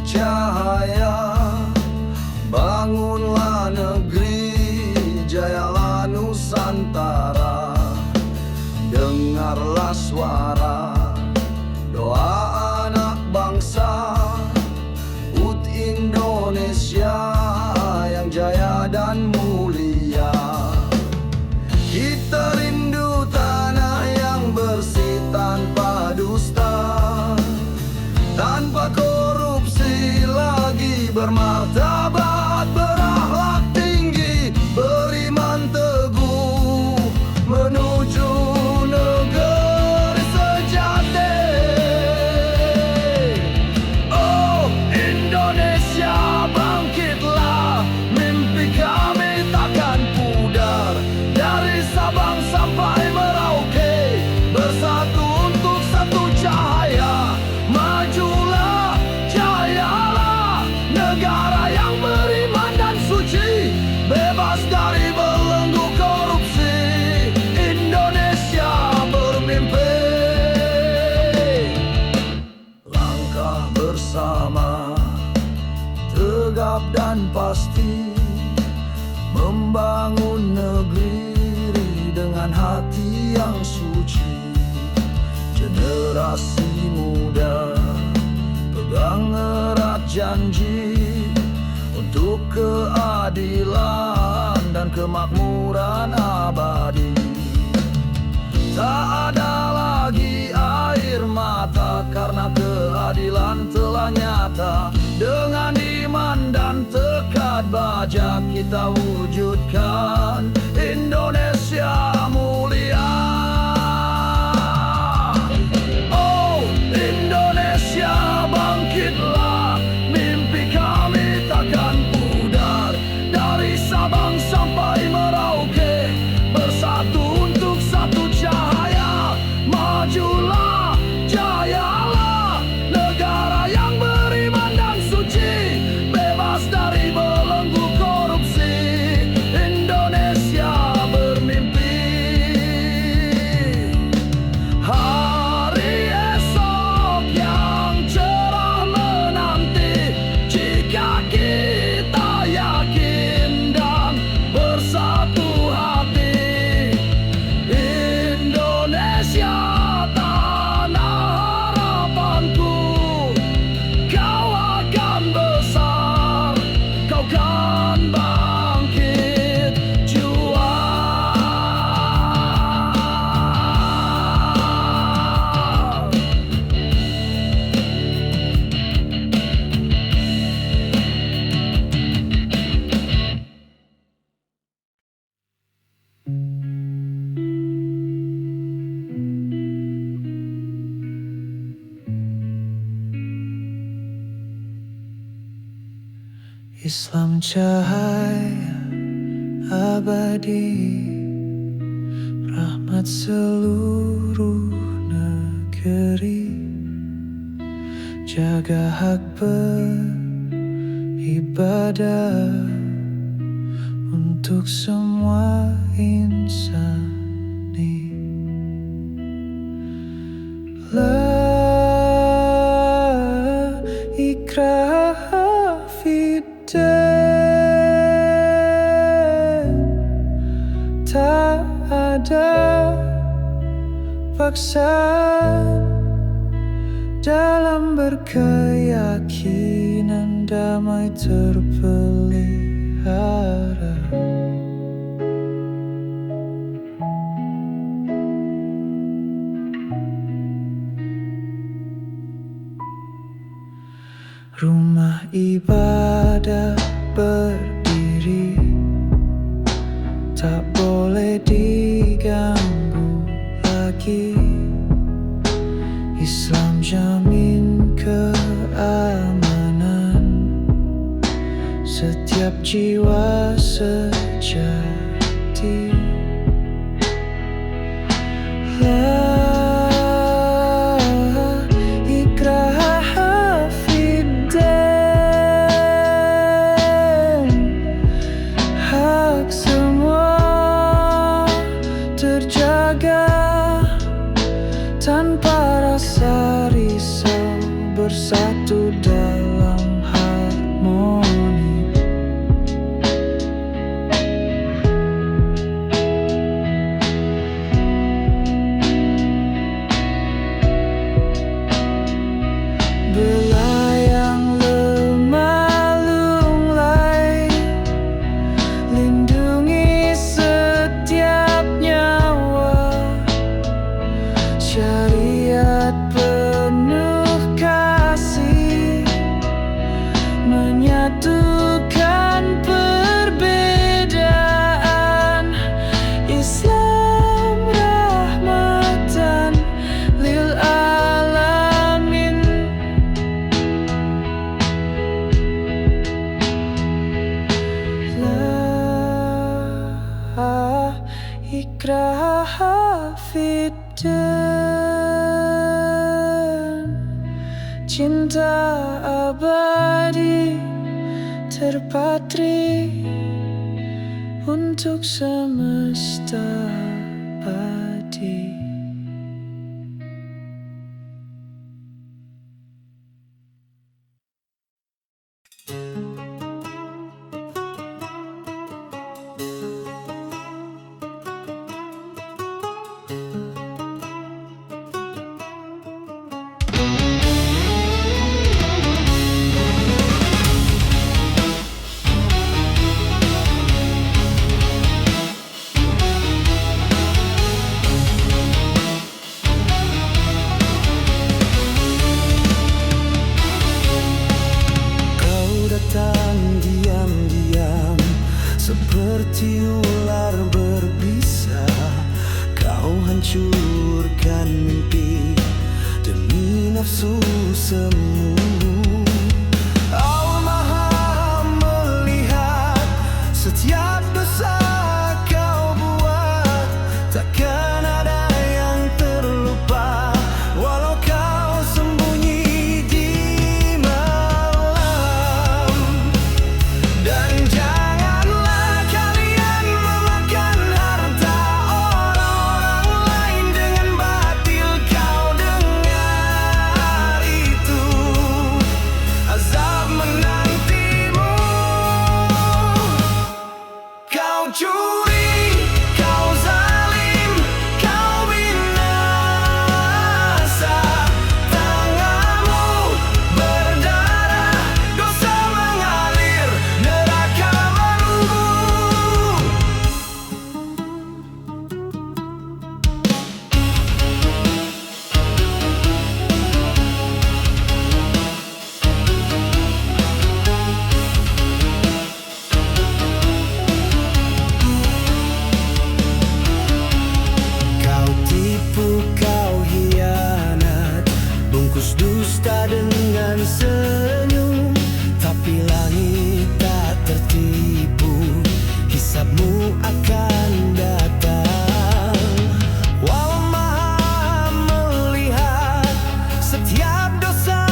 cahaya. Bangunlah negeri, jayalah Nusantara. Dengarlah suara doa anak bangsa, ut Indonesia yang jaya dan mulia. Kita rindu tanah yang bersih tanpa dusta, tanpa korupsi lagi, bermartabat, berakhlak tinggi, beriman teguh menuju negeri sejati. Oh Indonesia, bangkitlah, mimpi kami takkan pudar. Dari Sabang sampai Merauke, bersatu untuk satu cahaya. Majulah, jayalah, negara yang beriman dan suci, bebas dari belenggu korupsi. Indonesia bermimpi. Langkah bersama, tegap dan pasti, membangun negeri dengan hati yang suci. Generasi muda pegang erat janji untuk keadilan dan kemakmuran abadi. Tak ada lagi air mata karena keadilan telah nyata. Dengan iman dan tekad baja kita wujudkan Indonesia mulia. Oh Indonesia, bangkitlah, mimpi kami takkan pudar. Dari Sabang sampai Merauke, bersatu untuk satu cahaya. Majulah, jayalah, negara yang beriman dan suci, bebas dari belenggu korupsi. Indonesia bermimpi. Hari esok yang cerah menanti, jika kita yakin dan bersatu hati. Indonesia, tanah harapanku, kau akan besar, kau kan bangkit juang. Islam cahaya abadi, rahmat seluruh negeri. Jaga hak beribadah untuk semua insani. La ikraha fid tak ada paksaan dalam berkeyakinan damai terpelihara. Rumah ibadah berdiri, tak boleh diganggu lagi. Islam jamin keamanan setiap jiwa sejati. La ikraha fid-din, hak semua terjaga tanpa rasa risau, bersatu dalam menyatukan perbedaan. Islam rahmatan lil alamin. La ikraha fiddin, cinta abadi terpatri untuk semesta abadi. Seperti ular berbisa, kau hancurkan mimpi demi nafsu semu. Allah Maha melihat setiap dosa kau buat, takkan ada yang terlupa walau kau sembunyi di malam. Dan curi, kau zalim, kau binasa. Tanganmu berdarah, dosa mengalir, neraka menunggu. Bungkus dusta dengan senyum, tapi langit tak tertipu, hisabmu akan datang. Walau Maha melihat setiap dosa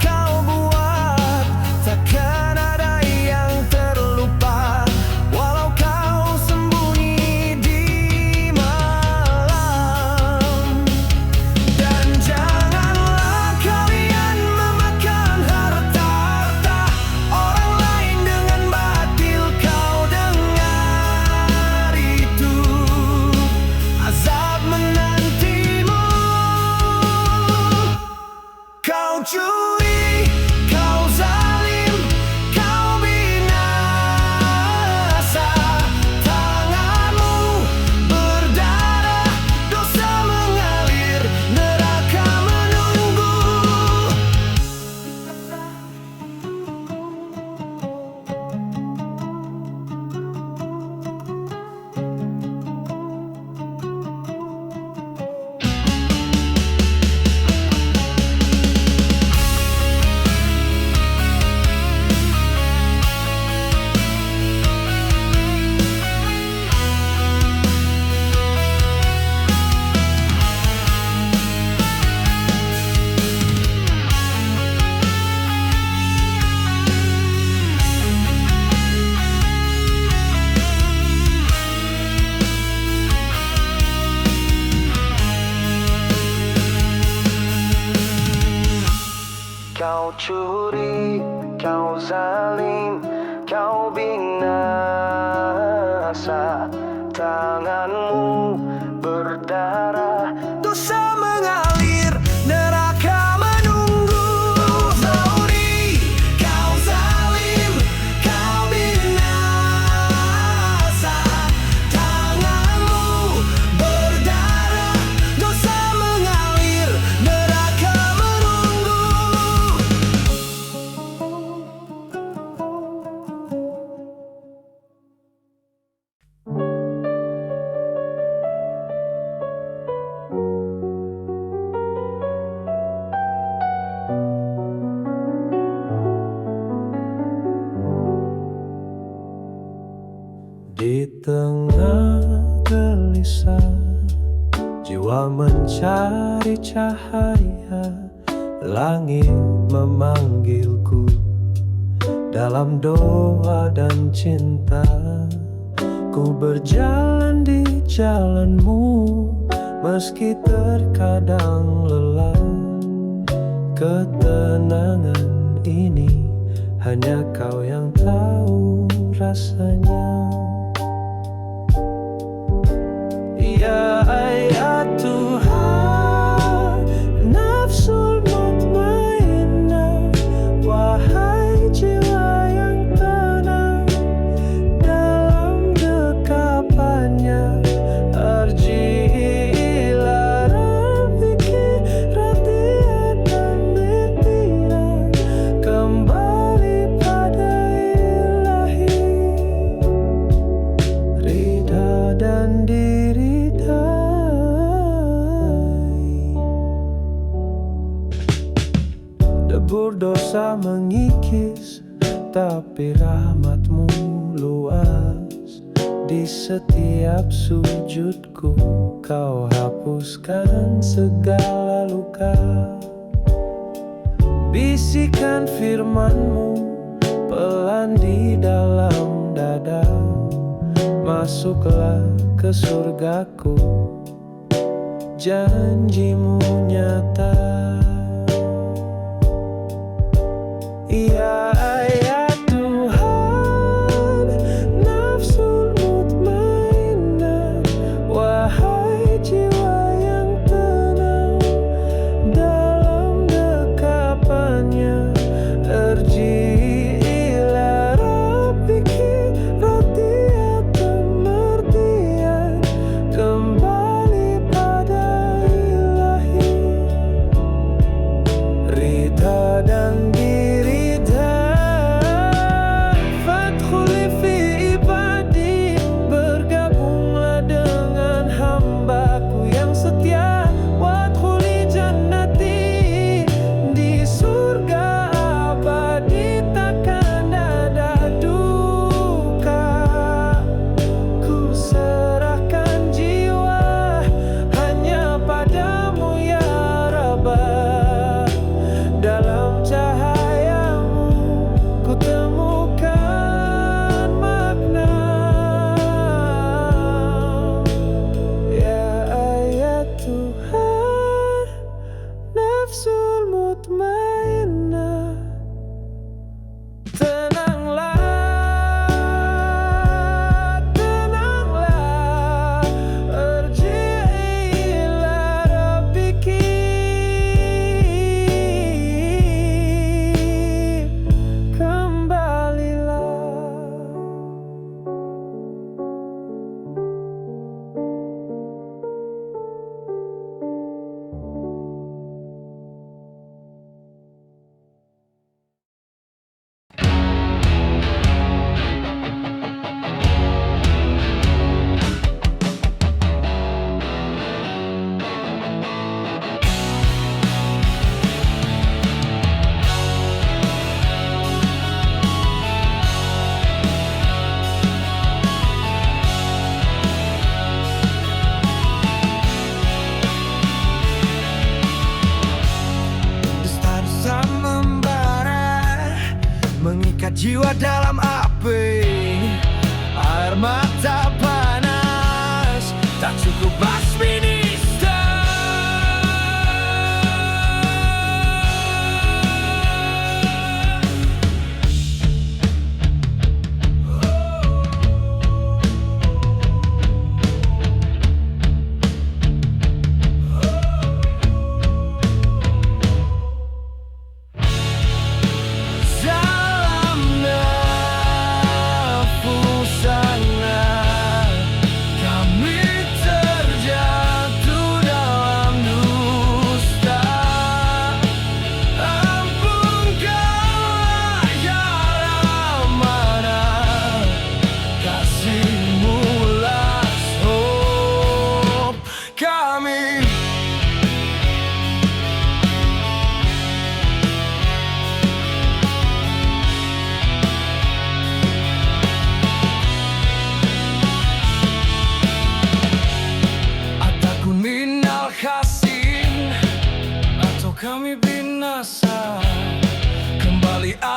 kau buat, takkan ada yang terlupa walau kau sembunyi di malam. Dan curi, kau zalim, kau binasa. Tanganmu berdarah, dosa mengalir, neraka menunggu. Kau curi, kau zalim, kau binasa. Tanganmu berdarah, dosa mengalir, neraka menunggu. Curi, kau zalim, kau binasa. Tanganmu berdarah, dosa mengalir, neraka menunggu. tengah gelisah, jiwa mencari cahaya, langit memanggilku dalam doa dan cinta. Ku berjalan di jalanmu, meski terkadang lelah. Ketenangan ini hanya kau yang tahu rasanya. Ya Tuhan, nafsul mutmainnah, wahai jiwa yang tenang dalam dekapannya. Arji'ilah rabbiki radiyah dan mirtiah, kembali pada ilahi, ridha dan diridai. Debur dosa mengikis, tapi rahmatmu luas. Di setiap sujudku kau hapuskan segala luka. Bisikan firmanmu pelan di dalam dada. Masuklah ke surgaku, janjimu nyata. Ya Tuhan, nafsul mutmainnah, wahai jiwa yang tenang dalam dekapannya. Arji'ilah rabbiki radiyah dan mirtiah, kembali pada ilahi, ridha dan nafsul mutmainnah. Tenanglah, tenanglah, arji'ilah rabbiki, kembalilah. Mengikat jiwa dalam api, air mata panas tak cukup basmi nista.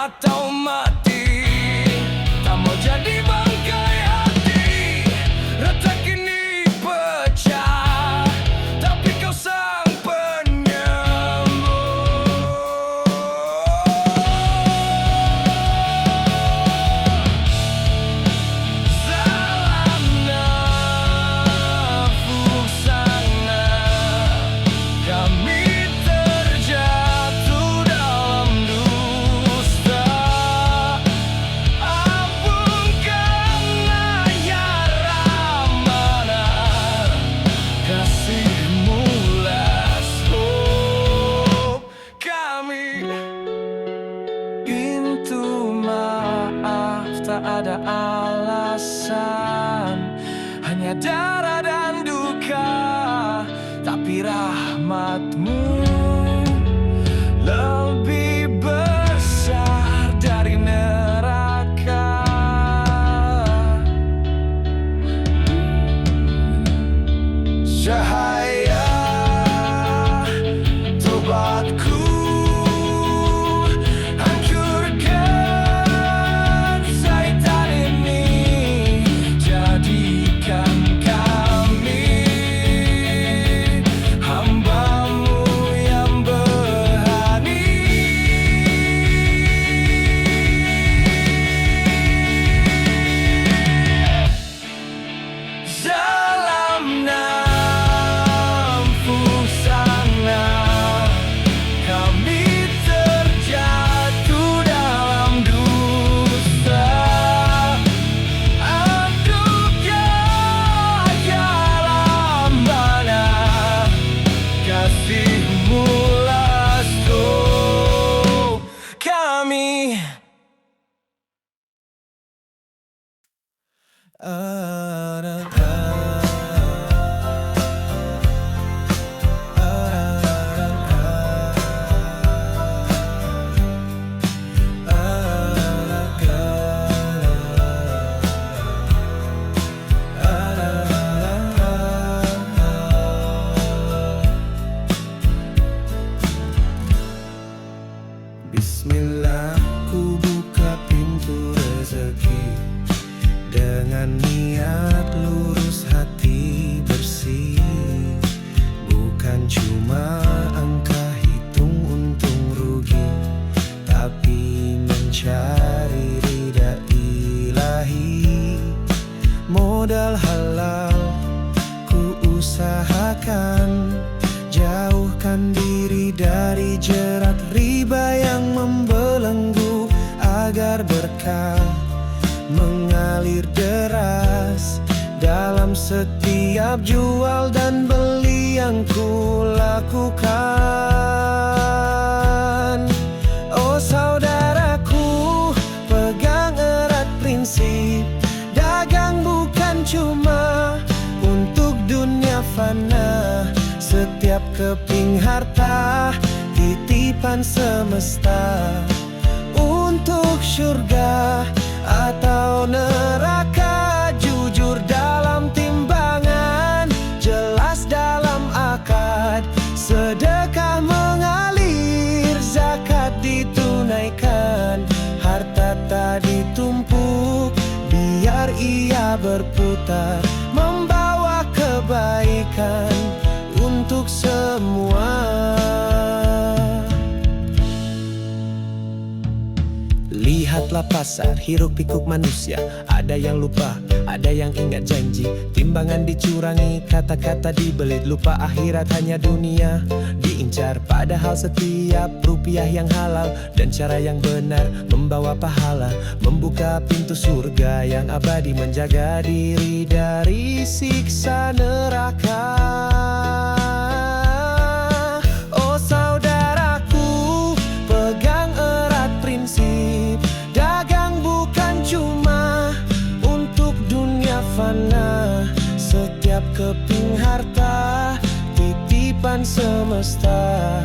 atau mati. Tak mau jadi bangkai hati. Retak ini pecah, tapi kau sang tak ada alasan, hanya darah dan duka. Tapi rahmatmu lebih besar dari neraka. Cahaya tobatku Bismillah, ku buka pintu rezeki dengan niat lurus, hati bersih. Bukan cuma angka hitung untung rugi, tapi mencari ridha ilahi. Modal halal ku usahakan, jauhkan diri dari jerat riba yang membelenggu, agar berkah mengalir deras dalam setiap jual dan beli yang ku lakukan. Oh saudaraku, pegang erat prinsip, dagang bukan cuma untuk dunia fana. Setiap keping harta titipan semesta, untuk surga atau neraka. Jujur dalam timbangan, jelas dalam akad. Sedekah mengalir, zakat ditunaikan. Harta tak ditumpuk, biar ia berputar, membawa kebaikan untuk semua. Lihatlah pasar, hiruk pikuk manusia. Ada yang lupa, ada yang ingat janji. Timbangan dicurangi, kata-kata dibelit. Lupa akhirat, hanya dunia diincar. Padahal setiap rupiah yang halal dan cara yang benar membawa pahala, membuka pintu surga yang abadi, menjaga diri dari siksa neraka. Oh saudaraku, pegang erat prinsip, dagang bukan cuma untuk dunia fana. Setiap keping harta titipan semesta,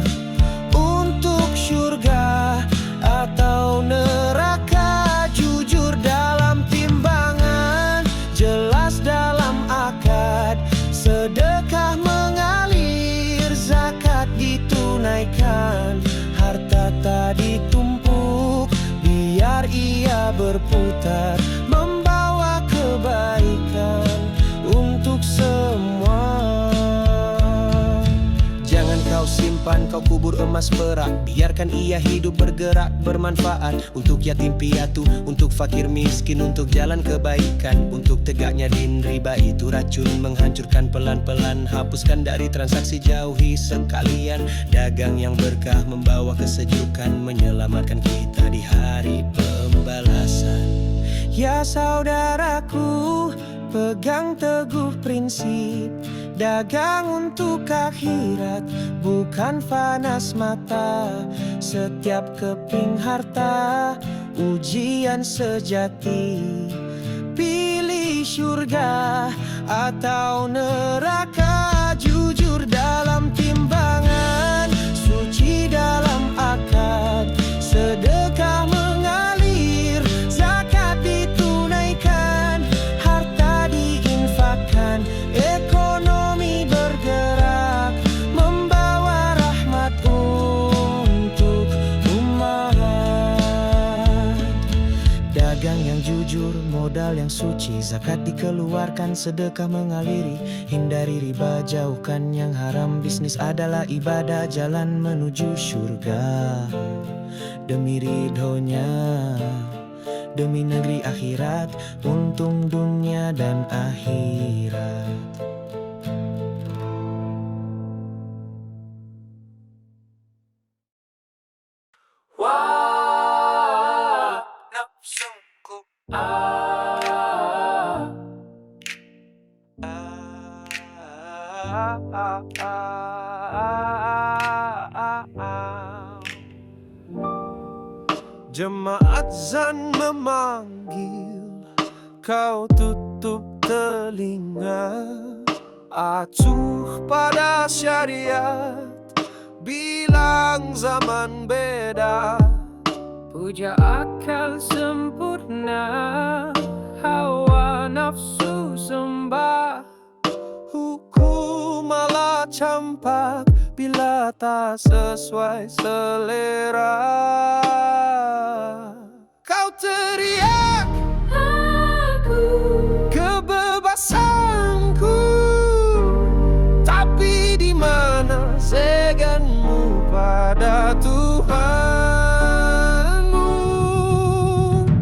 untuk surga atau neraka. Jujur dalam timbangan, jelas dalam akad. Sedekah mengalir, zakat ditunaikan. Harta tak ditumpuk, roda berputar, membawa kebaikan untuk semua. Jangan kau simpan, kau kubur emas perak. Biarkan ia hidup bergerak, bermanfaat untuk yatim piatu, untuk fakir miskin, untuk jalan kebaikan, untuk tegaknya din. Riba itu racun, menghancurkan pelan-pelan. Hapuskan dari transaksi, jauhi sekalian. Dagang yang berkah, membawa kesejukan, menyelamatkan kita di hari pembalasan. Ya saudaraku, pegang teguh prinsip, dagang untuk akhirat, bukan panas mata. Setiap keping harta, ujian sejati. Pilih surga atau neraka, jujur dalam timbangan, suci dalam akad. Sedekah mengalir, zakat ditunaikan, harta diinfakkan, ekonomi bergerak, membawa rahmat untuk umat. Dagang yang jujur, modal yang suci, zakat dikeluarkan, sedekah mengaliri. Hindari riba, jauhkan yang haram. Bisnis adalah ibadah, jalan menuju surga. Demi ridhonya, demi negeri akhirat, untung dunia dan akhirat. Wah, nafsuku, Jemaat zan memanggil, kau tutup telinga. Acuh pada syariat, bilang zaman beda. Puja akal sempurna, hawa nafsu sembah. Hukum malah campak bila tak sesuai selera. Kau teriak, aku kebebasanku, tapi di mana zeganmu pada Tuhanmu?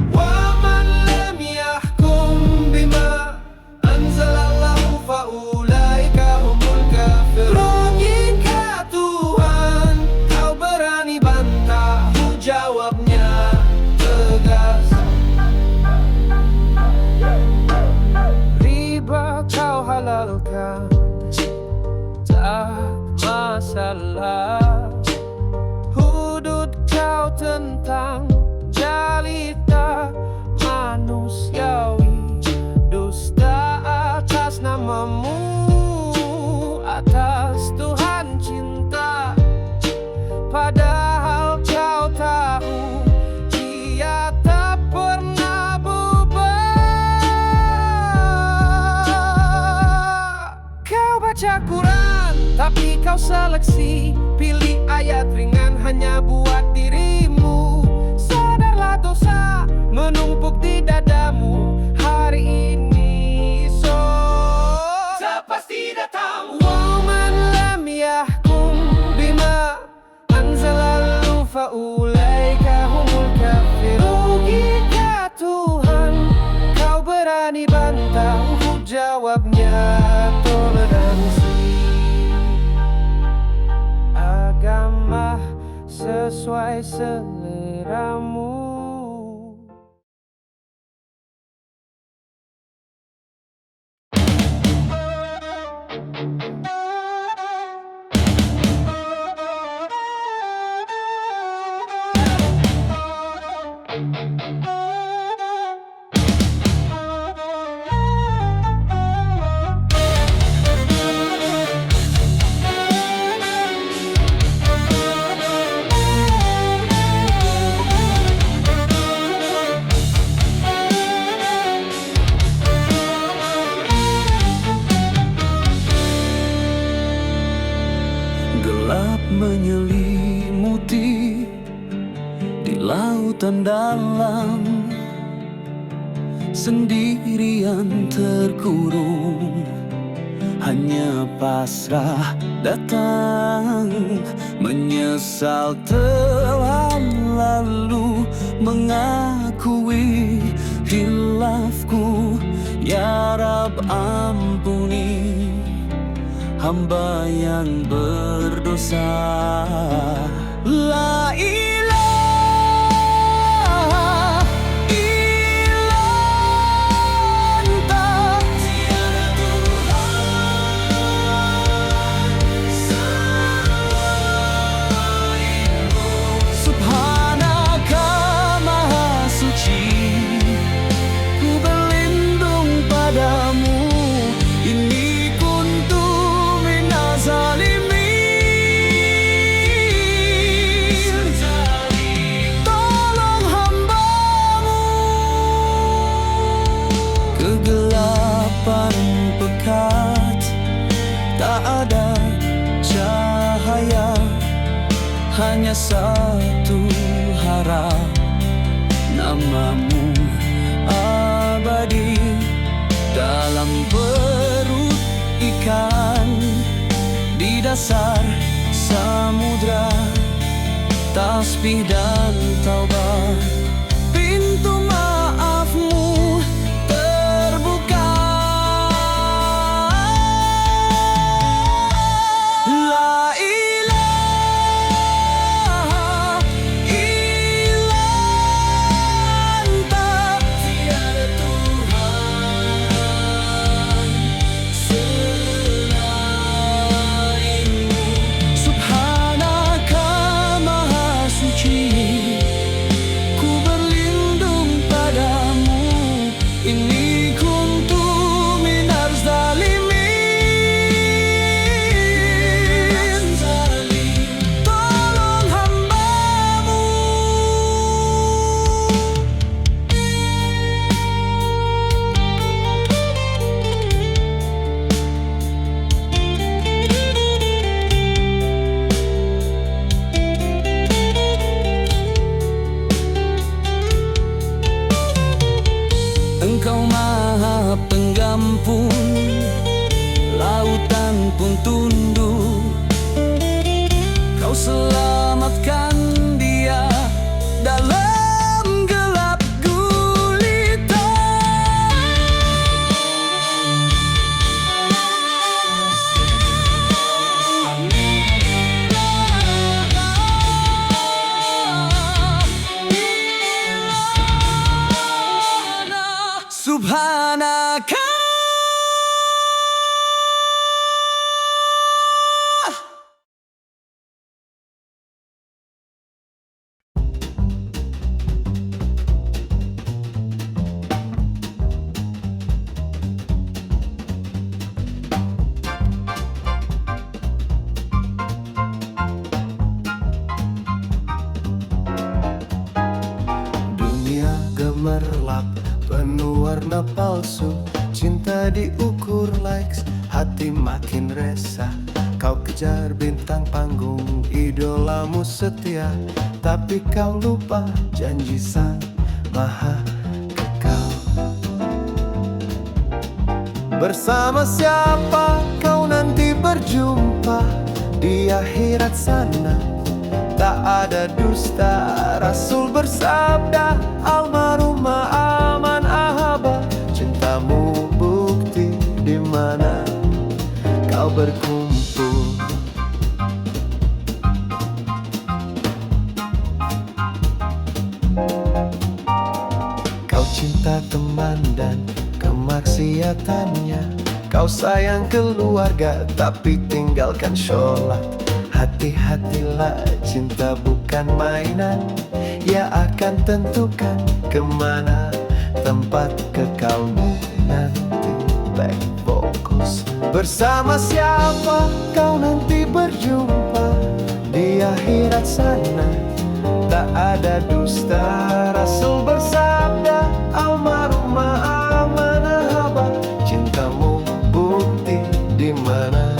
Wa man lam yahkum bima anzalallahu faulaika humul kafirun. Logika Tuhan, kau berani bantah, jawabnya tegas. Riba kau halalkan, tak masalah. Hudud kau tentang, jalita manusiawi. Dusta atas namamu, atas Tuhan cinta. Padahal kau tahu dia tak pernah berubah. Kau baca Quran, tapi kau seleksi, pilih ayat ringan hanya buat dirimu. Sadarlah dosa menumpuk di dadamu, hari ini so tak pasti datang. Wa man lam yahkum bima anzalallahu faulaika humul kafirun. Logika Tuhan, kau berani bantah, jawabnya toleransi. Agama sesuai seleramu. Gelap menyelimuti di lautan dalam, sendirian terkurung, hanya pasrah datang, menyesal telah lalu, mengakui hilafku. Ya Rab, ampuni hamba yang berdosa. La ilaha illa anta, tiada Tuhan selainmu. Subhanaka maha suci, ku berlindung padamu. Inni kuntu minaz zalimin. Tolong hambamu. Kegelapan pekat, tak ada cahaya, hanya satu harap, namamu abadi dalam perut ikan, di dasar samudra. Tasbih dan taubat, pintu maafmu terbuka. La ilaha illa anta, tiada Tuhan selainmu. Subhanaka maha suci, ku berlindung padamu. Inni kuntu minar zalimin. Tolong hambamu. Engkau maha penggampun, lautan pun tunduk. Kau selamatkan dia dalam gelap gulita. Subhanaka. Dunia gemerlap, penuh warna palsu. Cinta diukur likes, hati makin resah. Kau kejar bintang panggung, idolamu setia, tapi kau lupa janji sang maha kekal. Bersama siapa kau nanti berjumpa di akhirat sana? Tak ada dusta, Rasul bersabda, almarhumah aman ahaba. Cintamu bukti di mana kau berkumpul. Kau cinta teman dan kemaksiatannya. Kau sayang keluarga tapi tinggalkan sholat. Hati-hatilah, cinta bukan mainan. Ia akan tentukan kemana tempat kekalmu nanti. Back focus. Bersama siapa kau nanti berjumpa di akhirat sana? Tak ada dusta, Rasul bersabda, almarhumah amanah haba. Cintamu bukti di mana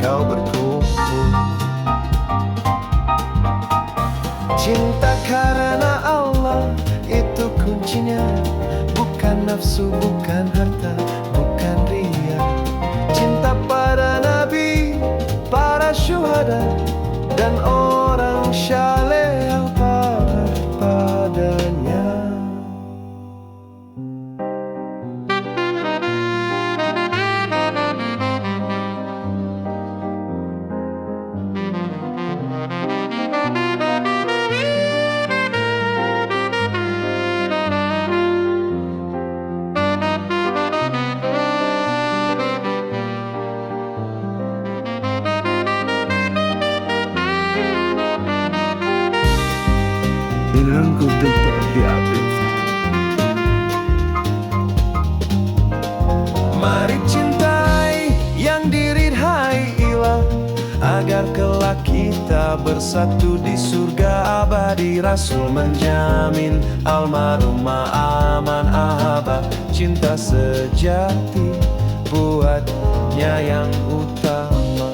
kau berkumpul. Cinta karena Allah itu kuncinya. Bukan nafsu, bukan harta, bukan ria. Cinta pada Nabi, para syuhada, dan orang syaleh yang padanya. Inangku tetap diapit. Mari cintai yang diridhai ilah, agar kelak kita bersatu di surga abadi. Rasul menjamin almarhumah aman ahaba. Cinta sejati buatnya yang utama.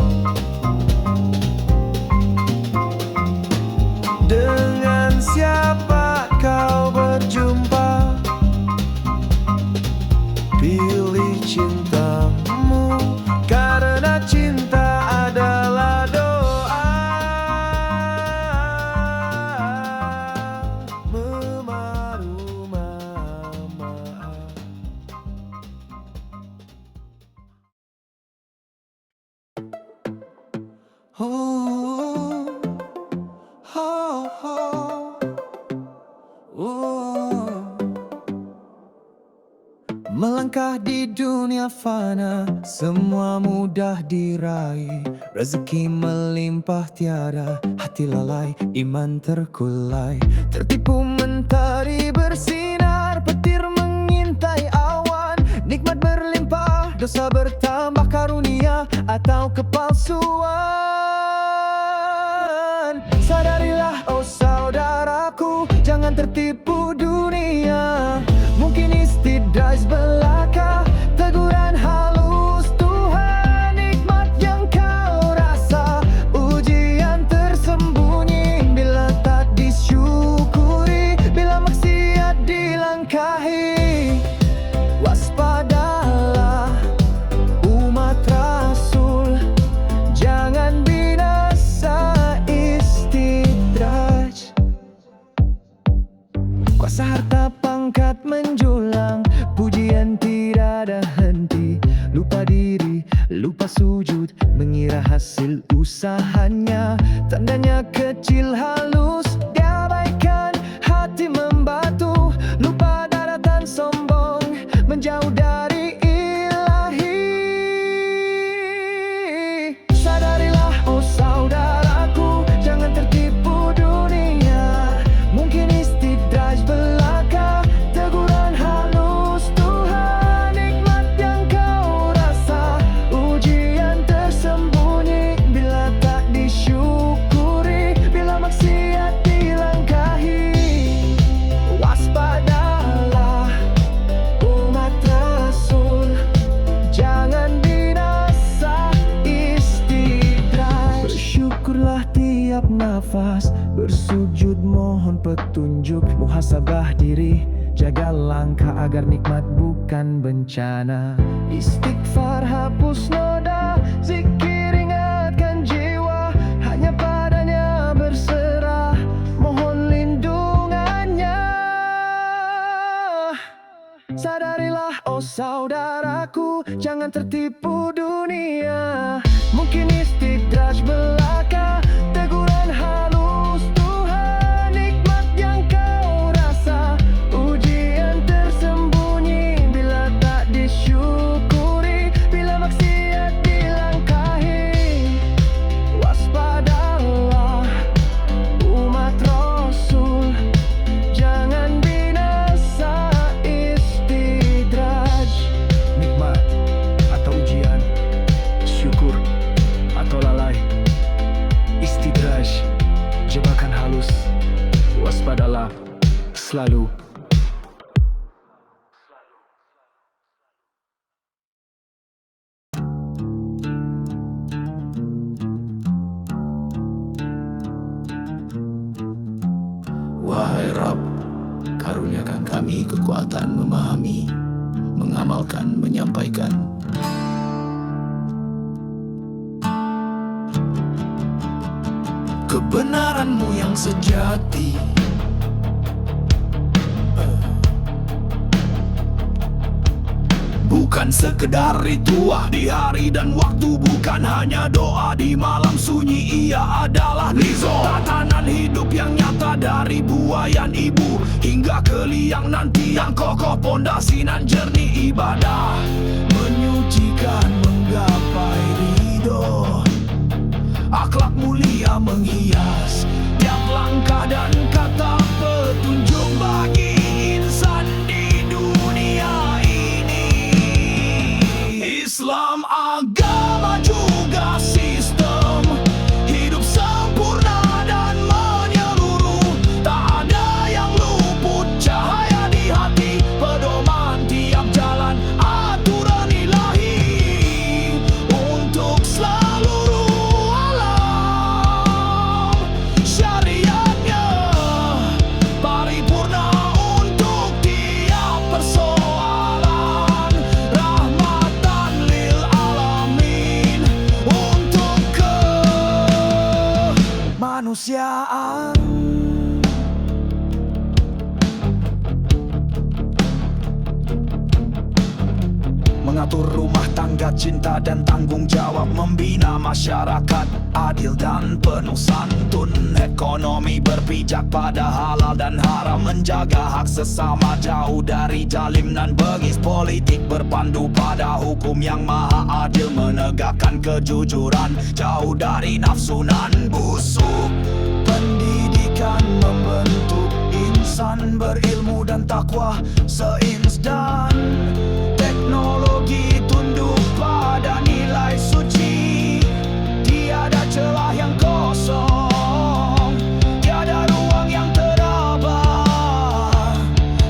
Dengan siapa kau berjumpa, pilih cintamu, karena cinta adalah doa. Memaru mama. Oh, oh, oh, oh. Melangkah di dunia fana, semua mudah diraih. Rezeki melimpah tiada, hati lalai, iman terkulai. Tertipu mentari bersinar, petir mengintai awan. Nikmat berlimpah, dosa bertambah, karunia atau kepalsuan. Sadarilah oh saudaraku, jangan tertipu dunia. Mungkin istidraj belaka, teguran halus Tuhan. Nikmat yang kau rasa, ujian tersembunyi bila tak disyukuri, bila maksiat dilangkahi. Waspadalah umat Rasul, jangan binasa istidraj. Kuasa harta pangkat menjulang, pujian tidak ada henti. Lupa diri, lupa sujud, mengira hasil usahanya. Tandanya kecil halus, diabaikan, hati membatu. Lupa daratan sombong, menjauh dari ilahi. Sadarilah oh saudaraku, jangan tertipu dunia. Mungkin istidraj belaka, teguran halus Tuhan. Nikmat yang kau rasa, ujian tersembunyi bila tak disyukuri, bila maksiat dilangkahi. Waspadalah umat Rasul, jangan binasa istidraj. Bersyukurlah tiap nafas, bersujud mohon petunjuk. Muhasabah diri, jaga langkah agar nikmat bukan bencana. Istighfar hapus noda, zikir ingatkan jiwa. Hanya padanya berserah, mohon lindungannya. Sadarilah oh saudaraku, jangan tertipu dunia. Mungkin istidraj belaka, teguran halus Tuhan. Nikmat yang kau rasa, ujian tersembunyi bila tak disyukuri, bila maksiat dilangkahi. Waspadalah umat Rasul, jangan binasa istidraj. Nikmat atau ujian, syukur atau lalai, Karuniakan kami kekuatan memahami, mengamalkan, menyampaikan. Kebenaran-Mu yang sejati. Bukan sekedar ritual di hari dan waktu, bukan hanya doa di malam sunyi. Ia adalah nizam, tatanan hidup yang nyata, dari buayan ibu hingga ke liang nanti yang kokoh, pondasi nan jernih ibadah menyucikan, menggapai ridho. Akhlak mulia menghias tiap langkah dan kata, petunjuk bagi insan di dunia ini. Islam agama juga sistem hidup sempurna dan menyeluruh. Tak ada yang luput, cahaya di hati, pedoman tiap jalan, aturan ilahi untuk seluruh alam. Syariatnya paripurna untuk tiap persoalan, rahmatan lil alamin untuk kemanusiaan. Mengatur rumah tangga, cinta dan tanggung jawab, membina masyarakat adil dan penuh santun. Ekonomi berpijak pada halal dan haram, menjaga hak sesama, jauh dari zalim dan bengis. Politik berpandu pada hukum yang maha adil, menegakkan kejujuran, jauh dari nafsu nan busuk. Pendidikan membentuk insan berilmu dan takwa seinstan. Teknologi tunduk pada nilai suci, tiada celah yang kosong, tiada ruang yang terabah.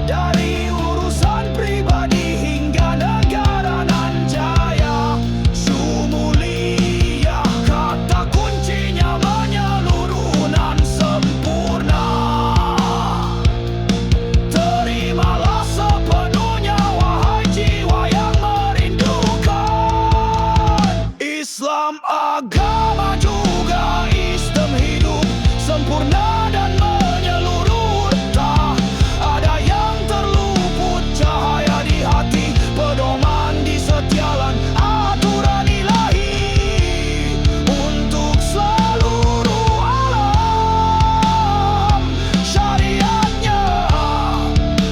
Dari urusan pribadi hingga negara nan jaya, sumulia kata kuncinya, menyeluruh nan sempurna. Terimalah sepenuhnya wahai jiwa yang merindukan. Islam agama juga sistem hidup sempurna dan menyeluruh. Tak ada yang terluput, cahaya di hati, pedoman di setialan, aturan ilahi untuk seluruh alam. Syariatnya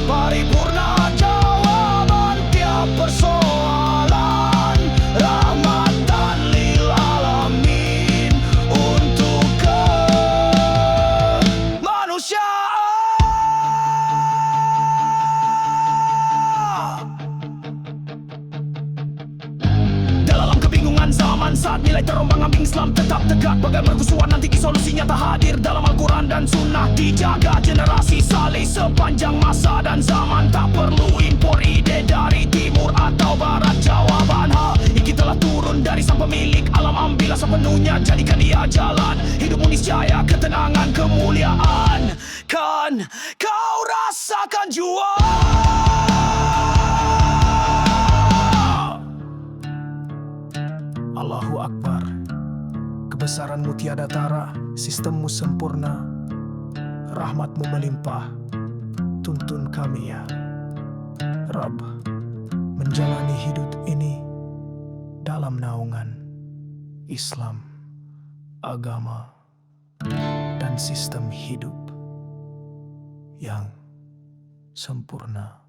paripurna, jawaban tiap persoalan, rahmatan lil alamin untuk kemanusiaan. Dalam kebingungan zaman saat nilai terombang-ambing, Islam tetap tegak. Bagai mercusuar nanti solusinya tak hadir dalam Al-Quran dan Sunnah. Dijaga generasi saleh sepanjang masa dan zaman, tak perlu impor ide dari timur atau barat. Jawaban hakiki telah turun dari sang pemilik alam, ambillah sepenuhnya, jadikan dia jalan hidupmu niscaya, ketenangan, kemuliaan kan kau rasakan jua. Allahu Akbar. Kebesaran-Mu tiada tara, sistem-Mu sempurna, rahmat-Mu melimpah. Tuntun kami ya Rabb, menjalani hidup ini dalam naungan Islam, agama, dan sistem hidup yang sempurna.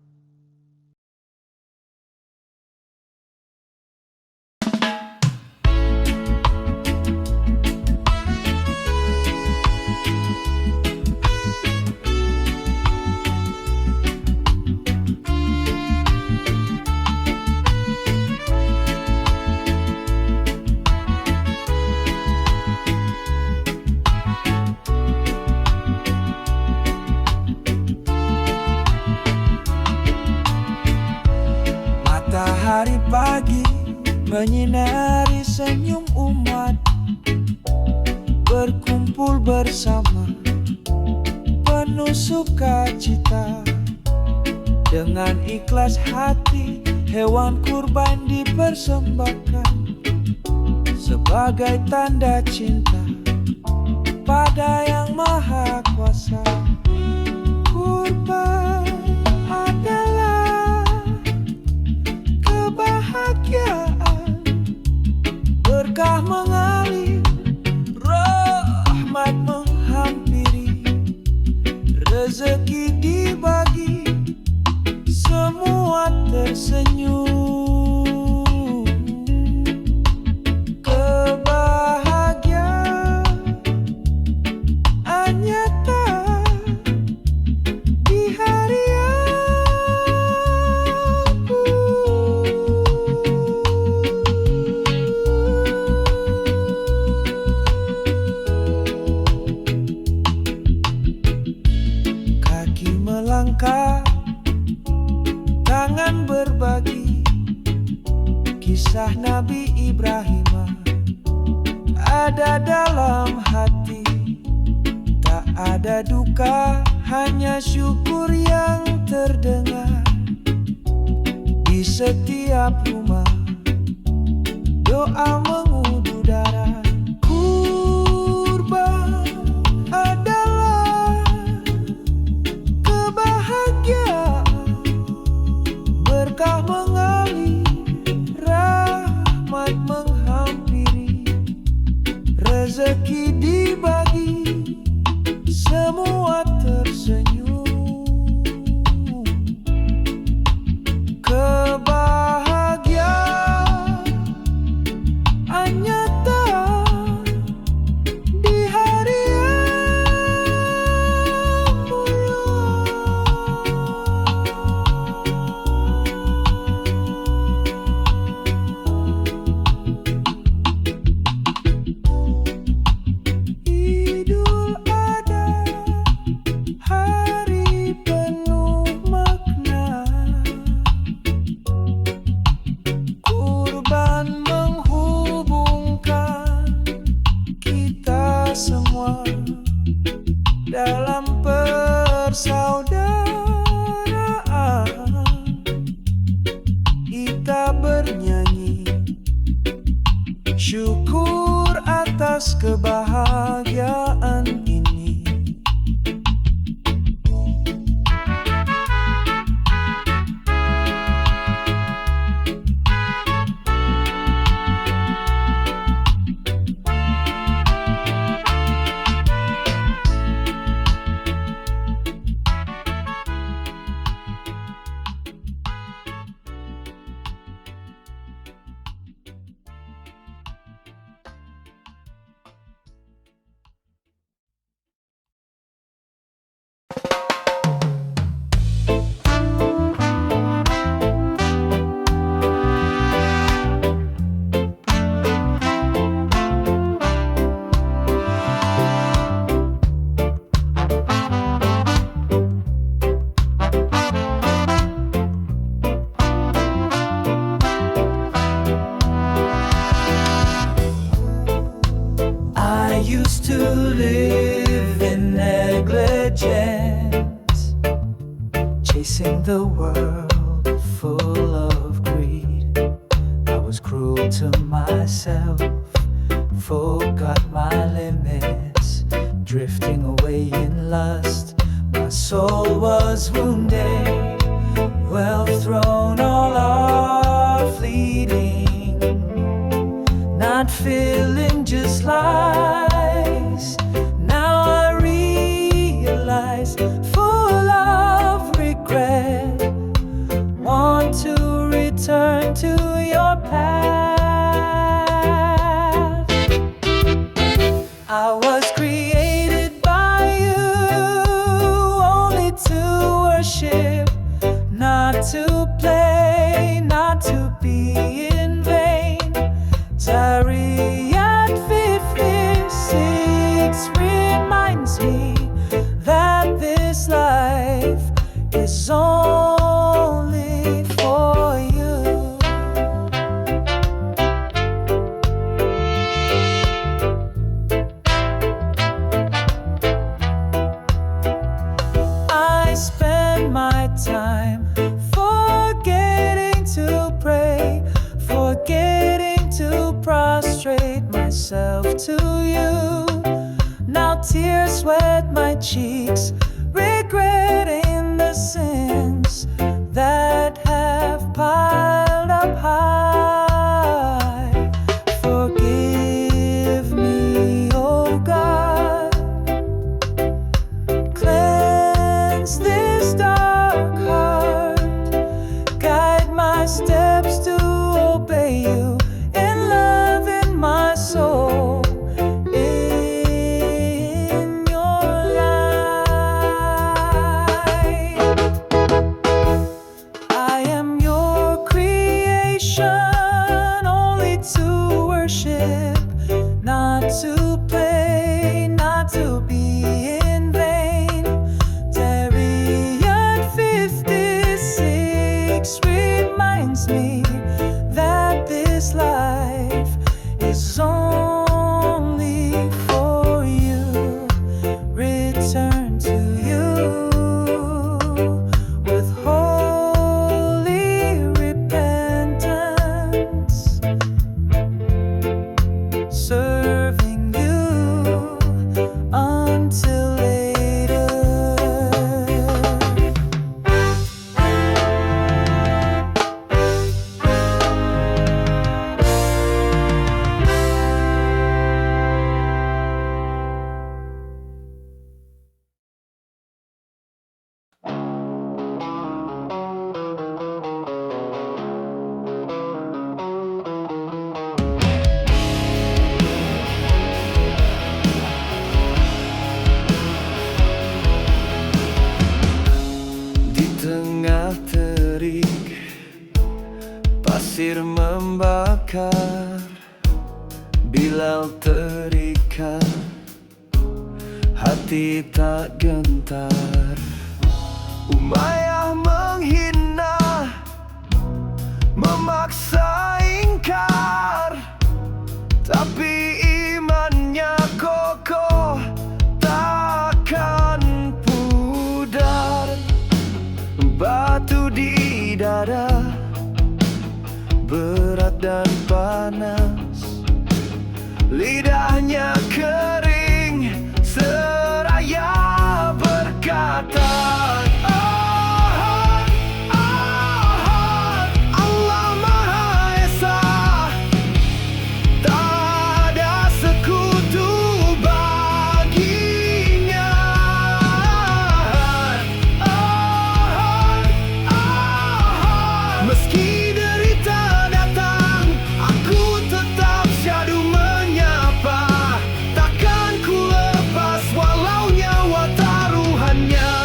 Matahari pagi menyinari senyum umat, berkumpul bersama penuh sukacita. Dengan ikhlas hati, hewan kurban dipersembahkan sebagai tanda cinta pada Yang Maha Kuasa. Kurban adalah kebahagiaan, berkah mengalir, rahmat menghampiri, rezeki dibagi, semua tersenyum. Kebahagiaan nyata di hari aku. Kaki melangkah, tangan berbagi, kisah Nabi Ibrahim ada dalam hati. Tak ada duka, hanya syukur yang terdengar di setiap rumah. Doa mengudara. Kurban adalah kebahagiaan, berkah mengalir, rahmat menghampiri, rezeki dibagi, semua tersenyum. Kebahagiaan nyata di hari yang mulia. Idul Adha, hari penuh makna. Kurban menghubungkan kita semua dalam persaudaraan. Kita bernyanyi syukur atas kebahagiaan ini. I used to live in negligence, chasing the world full of greed. I was cruel to myself, forgot my limits, drifting away in lust. My soul was wounded, wealth thrown, all are fleeting, not feeling just lies. Now I realize, full of regret, want to return to your path. I was created by you only to worship, not to play, not to be in vain. Zariyat 56 reminds me that this life is only for you. I spend my time sweat my cheeks, regretting the sins that have piled up high. Forgive me, oh God, cleanse this dark heart, guide my steps to obey you, and love in my soul. In your light, I am your creation, only to worship, not to play, not to be in vain. Darian 56 reminds me that this life is only for you. Return to you with holy repentance, serving you until later. Di tengah terik, pasir membakar, Bilal terikat, hati tak gentar. Umayyah menghina, memaksa ingkar, tapi imannya kokoh, takkan pudar. Batu di dada, berat dan panas, lidahnya kering, seraya berkata, "Ahad, Ahad, Allah Maha Esa, tak ada sekutu baginya. Ahad, Ahad, meski derita datang, aku tetap syahdu menyapa, takkan ku lepas walau nyawa taruhannya."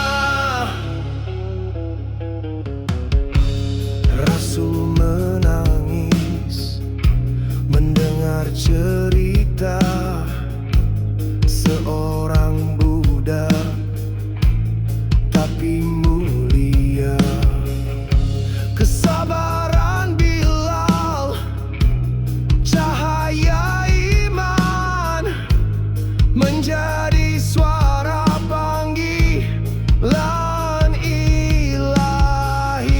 Rasul menangis mendengar cerita seorang budak tapi mulia. Kesabaran Bilal, cahaya iman, menjadi suara panggilan ilahi.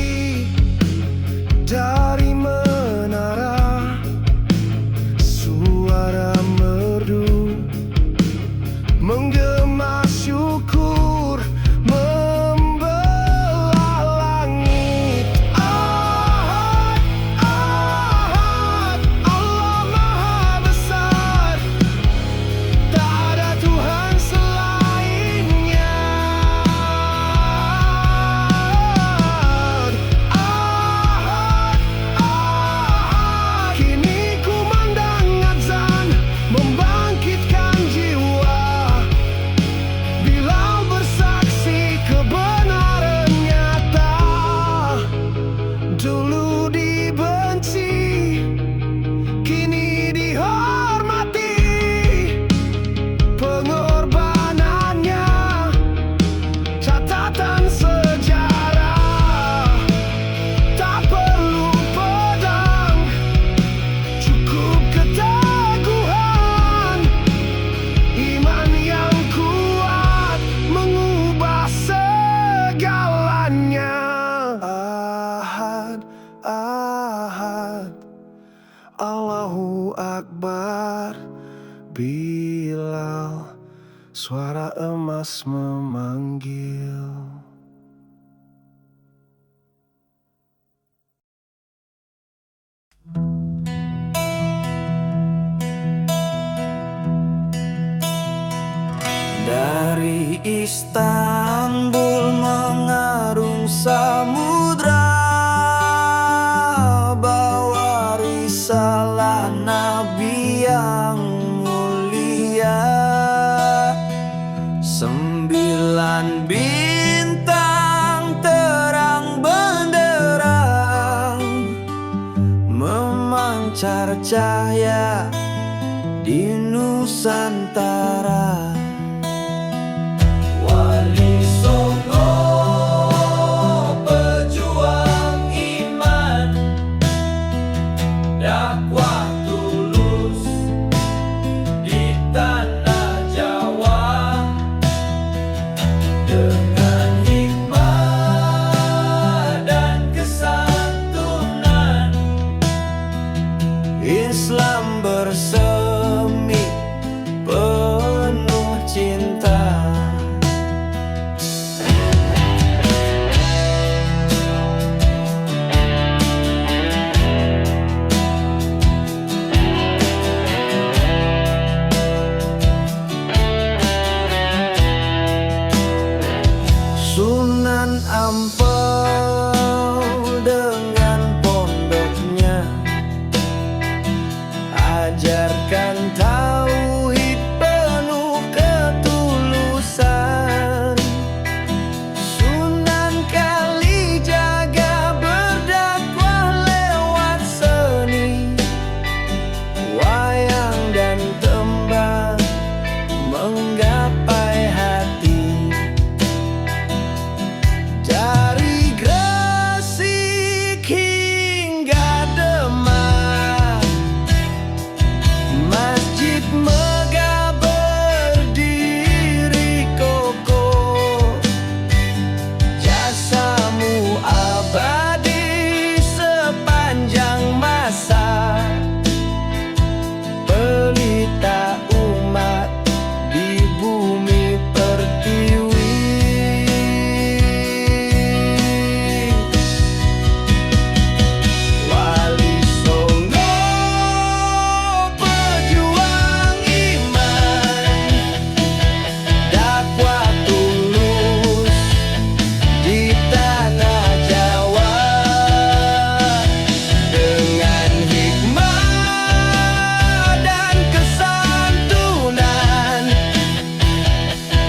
lemas memanggil. Dari Istanbul mengarung samudra, bawa risalah Nabi yang mulia. 9 bintang terang benderang memancar cahaya di Nusantara. Wali Songo, pejuang iman, dakwah tulus di tanah Jawa. Dengan hikmah dan kesantunan, Islam bersemi penuh cinta. Sunan Ampel dengan pondoknya ajarkan tauhid penuh ketulusan. Sunan Kalijaga berdakwah lewat seni, wayang dan tembang menggapai hati. Dari Gresik hingga Demak, masjid megah berdiri kokoh. Jasamu abadi sepanjang masa, pelita umat di bumi pertiwi. Wali Songo, pejuang iman, dakwah tulus di tanah Jawa. Dengan hikmah dan kesantunan,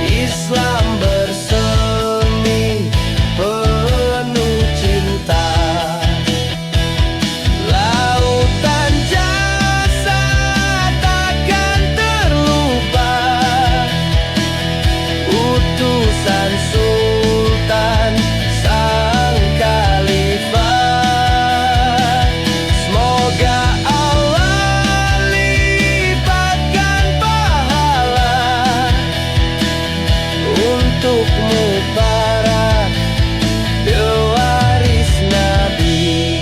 Islam bersemi penuh cinta. Lautan jasa takkan terlupa, utusan Sultan Sang Khalifah. Semoga Allah lipatkan pahala untukmu para pewaris Nabi.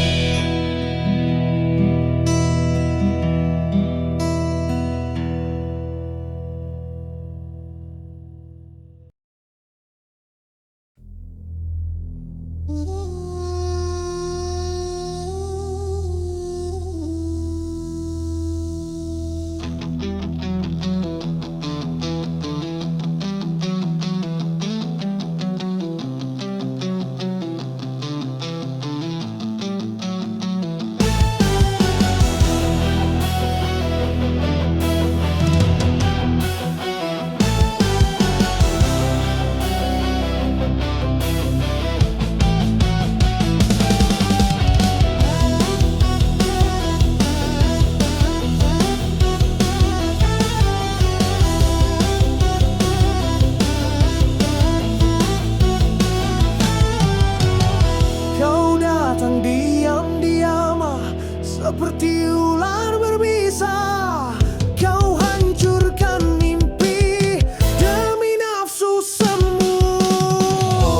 Kau datang diam-diam seperti ular berbisa. Kau hancurkan mimpi demi nafsu semu.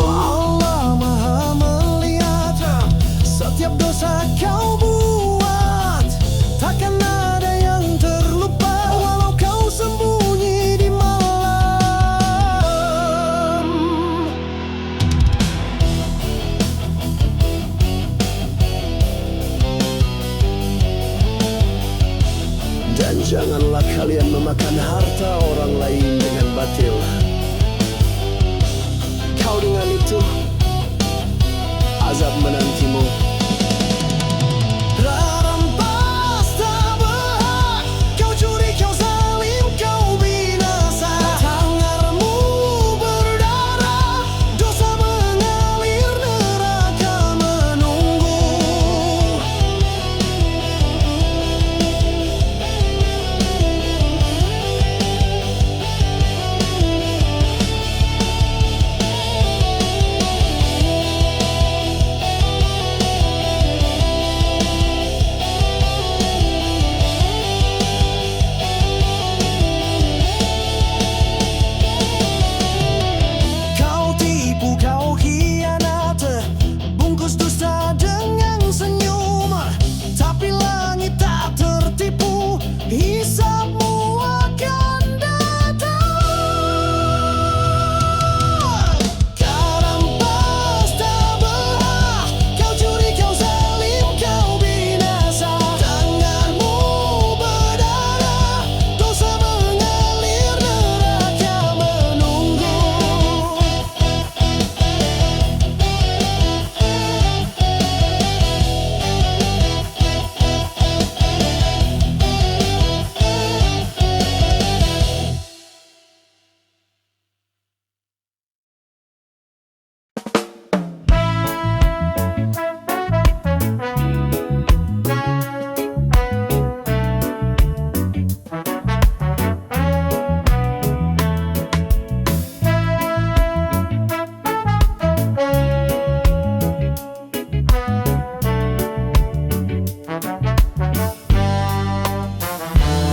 Allah Maha melihat setiap dosa kau buat, takkan ada yang terlupa walau kau sembunyi di malam. Janganlah kalian memakan harta orang lain dengan batil. Kau dengan itu, azab menantimu. Rampas tak berhak, kau curi, kau zalim, kau binasa. Tanganmu berdarah, dosa mengalir, neraka menunggu. Kau tipu, kau khianat, bungkus dusta dengan senyum. Tapi langit tak tertipu, hisabmu akan datang. Kau rampas tak berhak, kau curi, kau zalim, kau binasa. Tanganmu berdarah, dosa mengalir, neraka menunggu.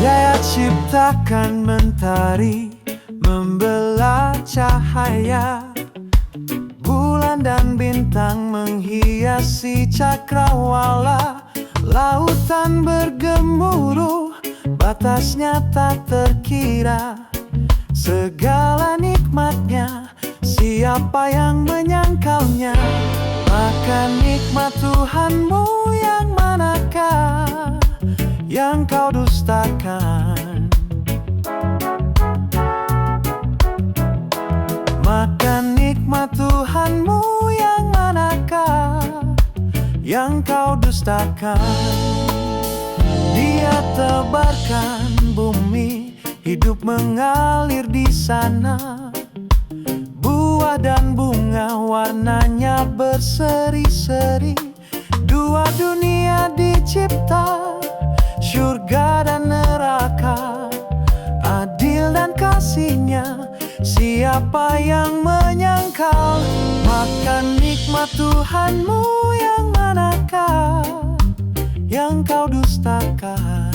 Dia ciptakan mentari, membelah cahaya, bulan dan bintang menghiasi cakrawala. Lautan bergemuruh, batasnya tak terkira. Segala nikmatnya, siapa yang menyangkalnya? Maka nikmat Tuhanmu yang manakah yang kau dustakan? Maka nikmat Tuhanmu yang manakah yang kau dustakan? Dia tebarkan bumi, hidup mengalir di sana. Buah dan bunga warnanya berseri-seri. Dua dunia dicipta, surga dan neraka. Adil dan kasihnya, siapa yang menyangkal? Maka nikmat Tuhanmu yang manakah yang kau dustakan?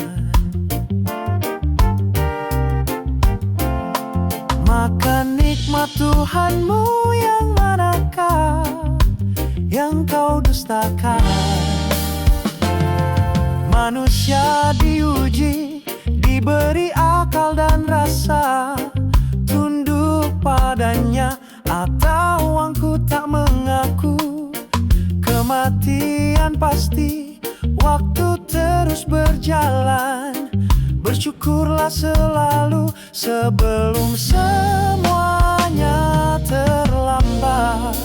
Maka nikmat Tuhanmu yang manakah yang kau dustakan? Manusia diuji, diberi akal dan rasa, tunduk padanya atau angkuh tak mengaku. Kematian pasti, waktu terus berjalan. Bersyukurlah selalu sebelum semuanya terlambat.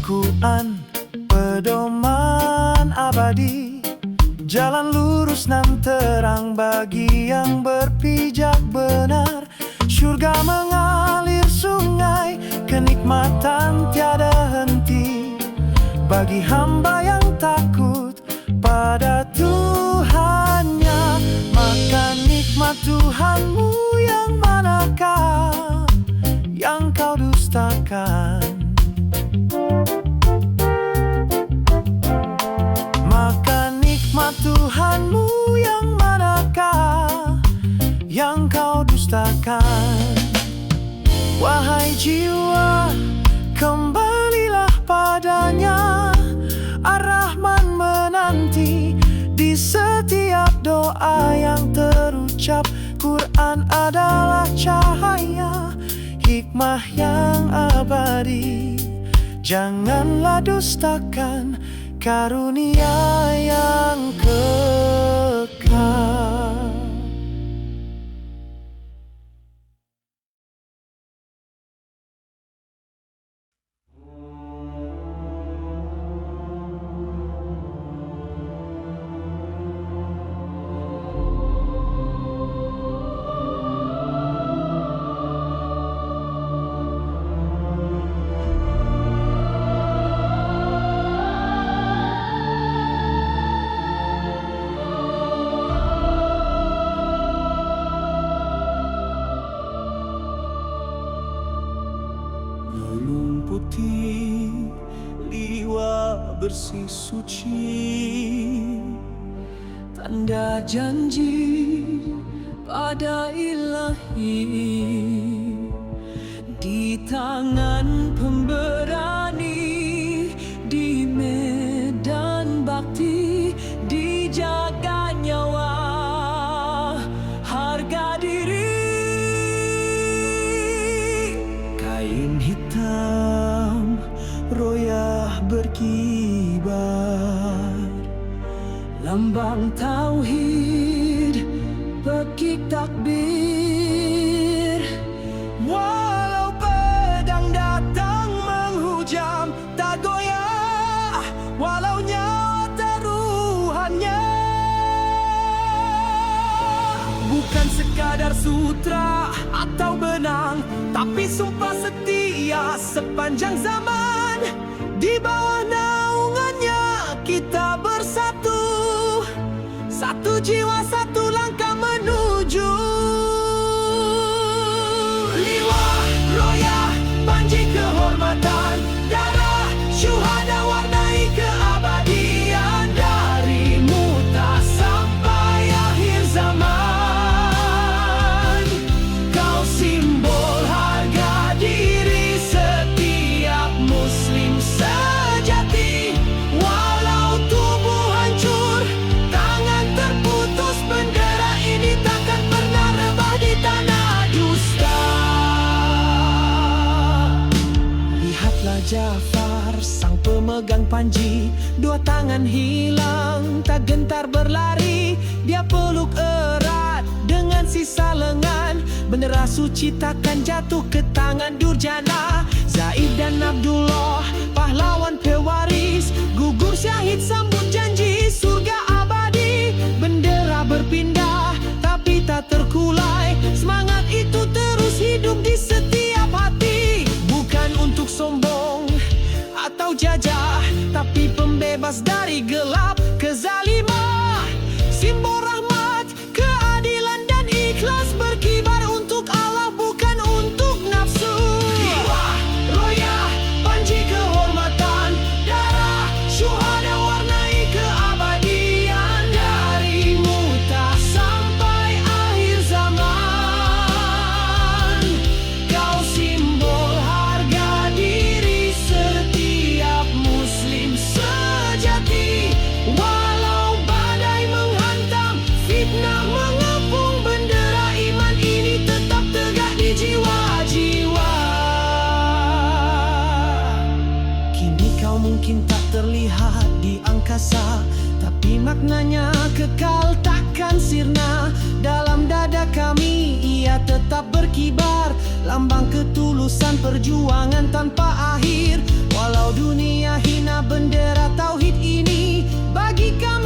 Quran, pedoman abadi, jalan lurus nan terang bagi yang berpijak benar. Surga mengalir sungai, kenikmatan tiada henti bagi hamba yang takut pada Tuhannya. Maka nikmat Tuhanmu yang manakah yang kau dustakan? Maka nikmat Tuhanmu yang manakah yang kau dustakan? Wahai jiwa, kembalilah pada doa yang terucap. Quran adalah cahaya, hikmah yang abadi. Janganlah dustakan karunia yang kekal. Gunung putih, liwa bersih suci, tanda janji pada ilahi. Di tangan pemberani, di medan bakti, dijaga nyawa, harga diri. Kain hitam royah berkibar, lambang tauhid, pekik takbir. Walau pedang datang menghujam, tak goyah walau nyawa taruhannya. Bukan sekadar sutra atau benang, tapi sumpah setia sepanjang zaman. Di bawah naungannya kita bersatu, satu jiwa satu langkah menuju. Liwa royah panji kehormatan, darah syuhada warnai keabadian. Dari muta sampai akhir zaman, kau simbol harga diri setiap muslim sejati. Walau tubuh hancur, tangan terputus, bendera ini takkan pernah rebah di tanah dusta. Lihatlah Jafar, sang pemegang panji, dua tangan hilang, tak gentar berlari. Dia peluk erat dengan sisa lengan, bendera suci takkan jatuh ke tangan durjana. Zaid dan Abdullah, pahlawan pewaris, gugur syahid sambut janji surga abadi. Bendera berpindah tapi tak terkulai, semangat itu terus hidup di setiap hati. Bukan untuk sombong atau jajah, tapi pembebas dari gelap kezaliman. Simbol rahmat, keadilan dan ikhlas, berkibar untuk Allah bukan untuk nafsu. Jiwa royah panji kehormatan, darah syuhada warnai keabadian. Dari muta sampai akhir zaman, kau simbol harga diri setiap muslim sejati. Walau badai menghantam, fitnah mengepung, bendera iman ini tetap tegak di jiwa-jiwa. Kini kau mungkin tak terlihat di angkasa, tapi maknanya kekal takkan sirna. Dalam dada kami ia tetap berkibar, lambang ketulusan perjuangan tanpa akhir. Walau dunia hina, bendera tauhid ini bagi kami